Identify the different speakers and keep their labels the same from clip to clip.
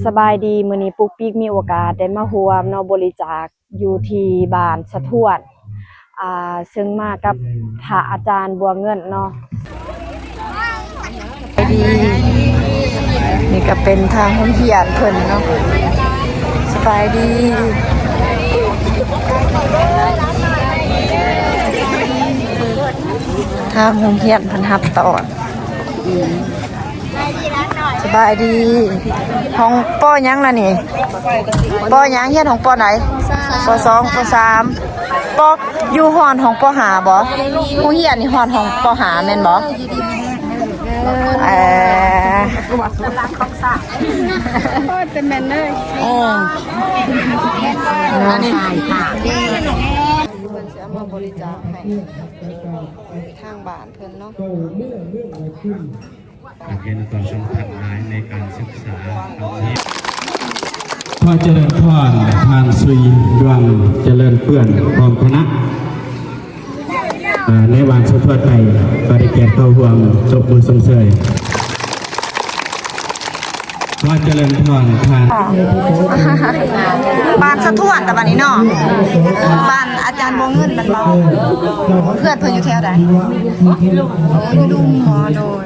Speaker 1: สบายดีมื้อนี้ปุ๊กปิ๊กมีโอกาสได้มาร่วมเนาะบริจาคอยู่ที่บ้านสะทวนซึ่งมากับพระอาจารย์บัวเงินเนาะดีนี่ก็เป็นทางโรงเรียนเพิ่นเนาะสบายดีทางโรงเรียนเพิ่นรับตอนสบายดีห้องป้อยังล่ะนี่ป้อยังเฮียนของป้อไหนป้อ2ป้อ3ป้ออยู่ห้องของป้อ5บ่โรงเรียนนี่ห้องของป้อ5แม่นบ่รักของสะโอ้ยเป็นแม่นเลยนั่นนี่ค่ะเพิ่นสิเอามาบริจาคให้ทางบ้านเพิ่นเนาะ
Speaker 2: เรียนต่อสำคัญหลายในการศึกษาครั้งนี้
Speaker 3: พอเจริญพรทานสุยดวงเจริญเปื่อนพร้อมคณะในวันสุดทั่วไปบริเกตเข้าห่วงจบมือสมเสยพอเจริญพรทาน
Speaker 1: บ้านสะท้วนแต่บ้านนี้เนาะบ้านอาจารย์บัวเงินมันบ่เพื่อนเพิ่นอยู่แถวใดอยู่ดุมหมอโดย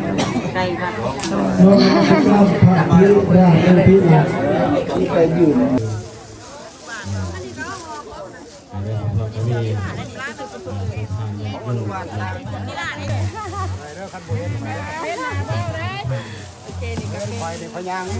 Speaker 4: พยางนี่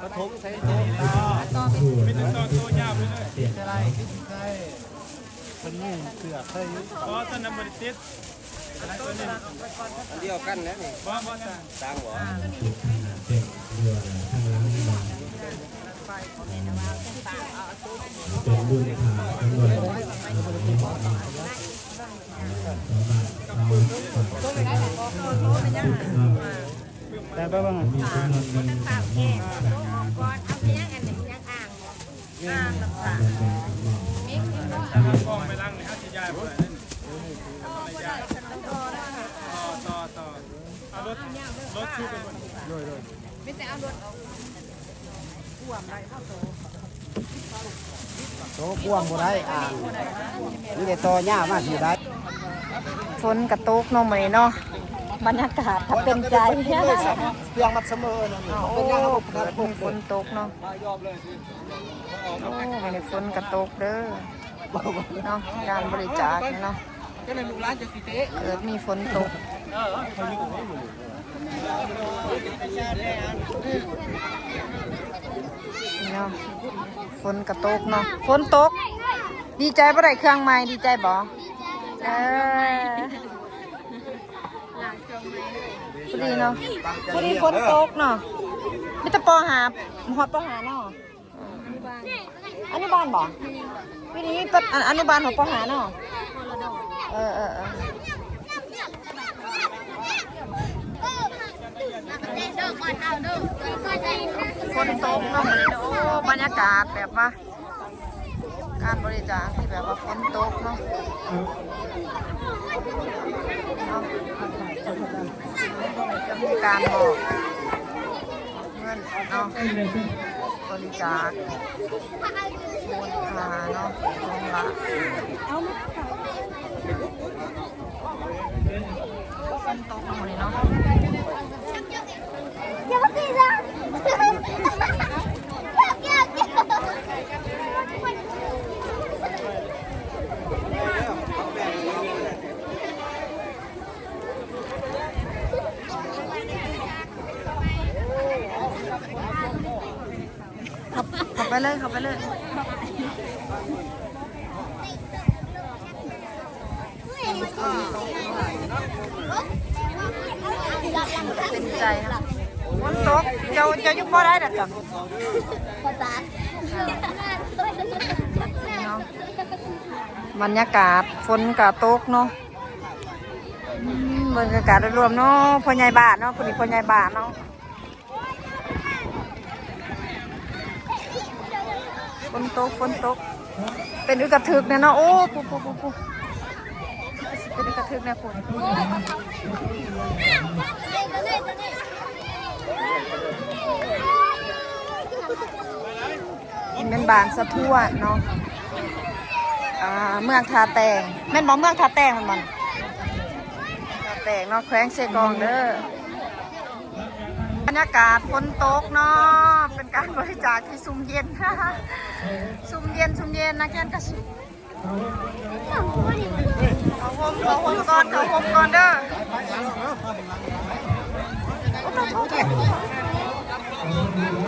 Speaker 4: กระทงใส่โต๊ะไม่ต้องโต๊ะยาวเลยอะไรคนนี้เสือใส่อ๋อต้นน้ำมันติดอันเดียวกันนะนี่บ้าต่างหัว
Speaker 3: เป็นรุ่นขาทั้งหมด
Speaker 4: แต่ไปบ้าง
Speaker 3: มีจำนวนเงินสามารถ
Speaker 4: กองไปล้างในห้าสิยายบ่ได้ต่อเอารถชูกันบ่เลยไม่แต่เอารถพ่วงได้เข้าโตพ่วงบ่ได้นี่แต่ต่อหญ้ามาสิได้
Speaker 1: ฝนกระตกเนาะมื้อนี้เนาะบรรยากาศถ้าเป็นใจ
Speaker 4: เพียงมัดเสมอนะเป็นยัง
Speaker 1: มีฝนตกเนาะโอ้วันนี้ฝนกระตกเด้อเนาะการบริจาคเนาะเกิดมีฝนตกเนาะฝนกระตกเนาะฝนตกดีใจบ่ได้เครื่องใหม่ดีใจบ่พอดีเนาะพอดีฝนตกเนาะมิตรปอหาหอดปอหาเนาะอนุบาลบ่ปีนี้อนุบาลของปอหาเนาะฝนตกเนาะโอ้บรรยากาศแบบว่าการบริจาคที่แบบว่าฝนตกเนาะจะมีการบอกเงินเนาะบริจาคมูลค่าเนาะลงละฝนตกหมดเลยเนาะเข้าไปเลยเป็นใจนะฝนตกเจ้าอยู่บ่ได้ดักจังเนาะ บรรยากาศฝนกะตกเนาะบรรยากาศโดยรวมเนาะพ่อใหญ่บ้านเนาะคนนี้พ่อใหญ่บ้านเนาะฝนตกเป็นอึกกระทึกเนี่ยเนาะโอ้ปุ๊เป็นอึกกระทึกเนี่ยฝนเป็นบ้านสะท้วนเนาะเมืองทาแตงแม่นบอกเมืองทาแตงมันทาแตงเนาะแขวงเซกองเด้อบรรยากาศฝนตกเนาะเป็นการบริจาคที่ซุ่มเย็น ซุ่มเย็นนะแค่นกระสุเขาโฮมก่อนเด้อ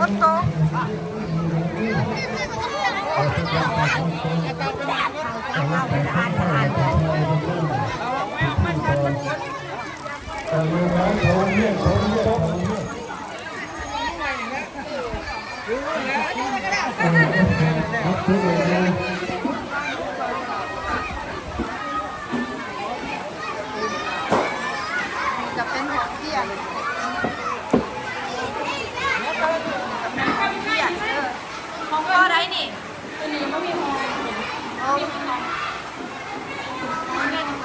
Speaker 1: ฝนตกจะเป็นหัวเทียนของพ่อได้นี่ตัวนี้ไม่มีห้อง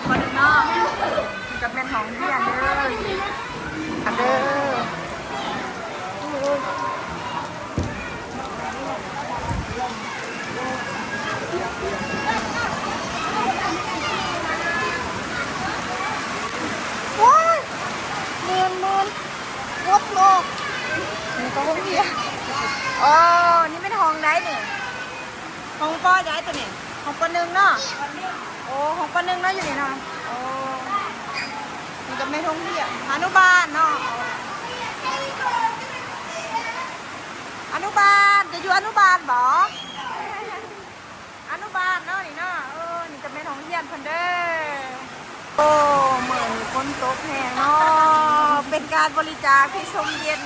Speaker 1: ขอดูนอกจะเป็นของเทียนเด้ออันเด้อว้ายมืนวบโลกนี่ก็ห้องเทียนอ๋อนี่เป็นห้องได้นี่ห้องป้อย้ายตัวนี่ห้องปนึงเนาะโอ้ห้องปนึงเนาะอยู่นี่เนาะโอ้นี่ก็ไม่ห้องเทียนอนุบาลเนาะอนุบาลจะอยู่อนุบาลบ่อนุบาลเนาะนี่เนาะนี่ก็ไม่ห้องเทียนพันเด้อโอ้เหมือนฝนตกแห้งเนาะเป็นการบริจาคที่ชมเย็น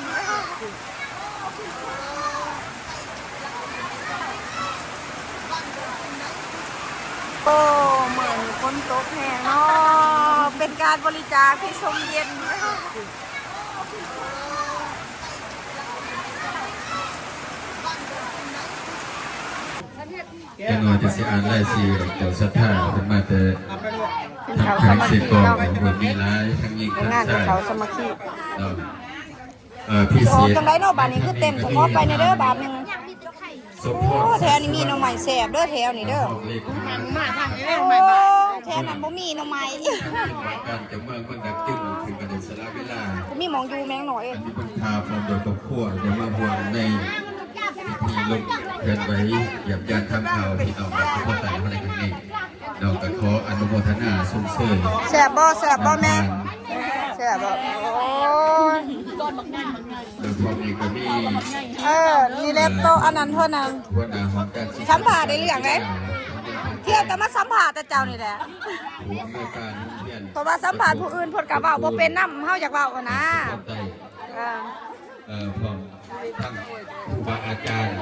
Speaker 1: โอ้เหมือนฝนตกแห้งเนาะเป็นการบริจาคที่ชมเย็น
Speaker 3: แค่นอนจะสิอ่านไล่ซีเดี๋ยวสัทธาเป็นมาแต่ทำแข่งเสียก่อนวันมีร้ายทั้งยิงทั้ง
Speaker 1: งาน
Speaker 3: ใช่
Speaker 1: เขาสมาชิก
Speaker 3: พี่
Speaker 1: โอ้
Speaker 3: เสีย
Speaker 1: จังไรเนาะบ้านนี้คือเต็มเฉพาะไปในเด้อบาทหนึ่ง
Speaker 3: สม
Speaker 1: โอ้
Speaker 3: พร
Speaker 1: แถวนี้มีหน่อไม้แสบเด้อแถวนี้เด้อ
Speaker 3: เลข
Speaker 1: โอ้แถวนั้นบ่มีหน่อไม้
Speaker 3: การจะเมืองเมืองดักจึงถึงกระเด็นสละเวลา
Speaker 1: มีหมองอยู่แมงหน่อย
Speaker 3: อันนี้เป็นพาพร้อมโดยครอบครัวจะมาบวงในพิธีลงเกินไว้หยับยันทำข่าวพี่น้องกับพ่อตายเขาในครั้งนี้เราก็ขออนุโมทนาสุ่มเสย
Speaker 1: แสบบ่แม่แสบบ่โอ้ย
Speaker 3: โดยพร้อมนี้ก็มี
Speaker 1: นี่เล็บโตอันนั้นเท่านั้น
Speaker 3: หัวหน้าห้องการศึกษา
Speaker 1: สัมผัสได้เรื่องไหมเที่ยวแต่มาสัมผัสแต่เจ้านี่แหละ
Speaker 3: ผู้อำนวยการโรงเรียน
Speaker 1: เพราะว่าสัมผัสผู้อื่นเพิ่นก็เว้าบ่เป็นนำเฮาอยากเว้านะ
Speaker 3: พร้อมทั้งครูบาอาจารย์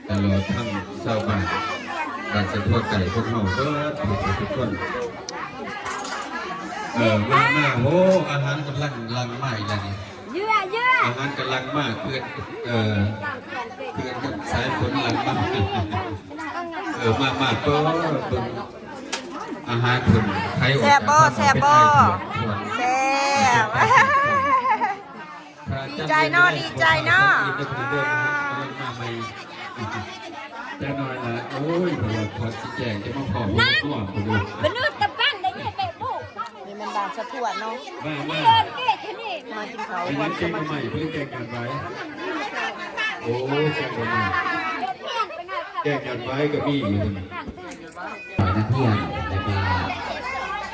Speaker 3: ตลอดทั้งชาวบ้านการจะทั่วไก่พวกเฮาเบิดทุกคนมาโอ้อาหารกำลังลังใหม่แล้วนี่อาหารกำลังมากเพื่อนกับสายฝนลังมากมาก็เป็นอาหารคนไทย
Speaker 1: แซ่บบ่แซ่บ ดีใจเนาะดีใจเนาะ
Speaker 3: จะน้อยละโอ้ยพอพอสิแจงจะมาขอมาก่อนผมดู
Speaker 5: เป็นนู่นตะปั้นได้ไงเตะบุก
Speaker 1: นี่มันบางสะท้วนเนาะ
Speaker 3: มา
Speaker 5: เดินเกตที่นี่
Speaker 1: มากินข้าว
Speaker 3: อัน
Speaker 1: วั
Speaker 3: นี้
Speaker 1: น
Speaker 3: แกงใหม่เพื่อนแกงกันไว้โอ้แกงใหม่แกงกันไว้ก็มีอยู่นักเรียนจะมา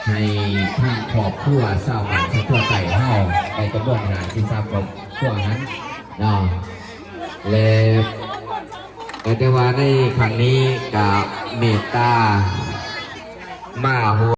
Speaker 3: ให้ทางขอบครัวสาวบ้านสะทั่วไก่เฮาในกระบวนการที่ทราบกับช่วงนั้นเนาะและแต่ว่าในครั้งนี้กับเมตตามาหัว